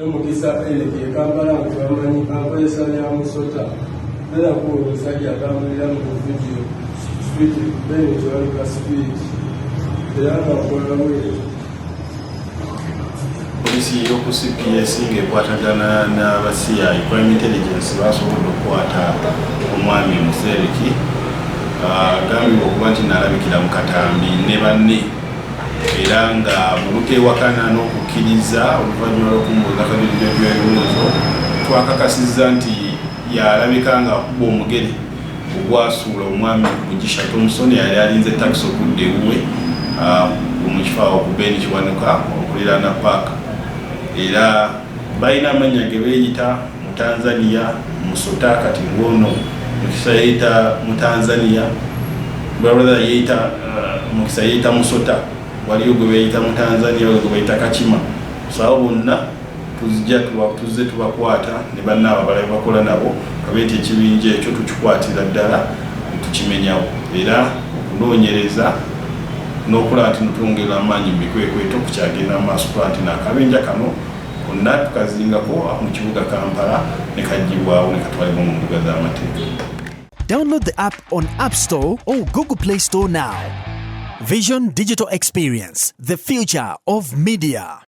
Mukisa Eleke Kampala Mutuamanyi Kampoyesa ya Musota Bela kuwa omusajja atambulira mu video street Ben Kiwanuka street era ng'akola bwere. Poliisi y'oku CPS ng'ekwatagana n'abasiya crime intelligence basobodde okukwata omwami Musereki agambibwa okuba nti n'alabikira mu katambi ne banne era nga mulukewakana n'okukkiriza oluvannyuma lw'okumubuuza kabirijo by'ebibuuzo twakakasizza nti yalabika ng'akuba omugere ogwasuula omwami Mugisha Thompson yali alinze takisi okudda ewuwe mu kifo awo ku Ben Kiwanuka okuliraana paaka era balina amannya ge beeyita mu Tanzania Musota kati ng'ono Mukisa yeeyita mu Tanzania brother yeeyita Mukisa yeeyita Musota waliyo gwe beeyita mu Tanzania gwe beeyita Kachima sawa bonna tuzze tubakwata ne bannaabo abalala bakola nabo kabeeti ekibinja ekyo tukikwatira ddala tukimenyawo era okunoonyereza n'okulaba nti notwongera amaanyi mu bikwekweto kukyagenda mu maaso kulaba nti n'akabinja kano konna tukazingako mu kibuga Kampala ne kaggyibwawo ne katwalibwa mu mbuga z'amateeka. Download the app on App Store or Google Play Store now. Vision Digital Experience, the future of media.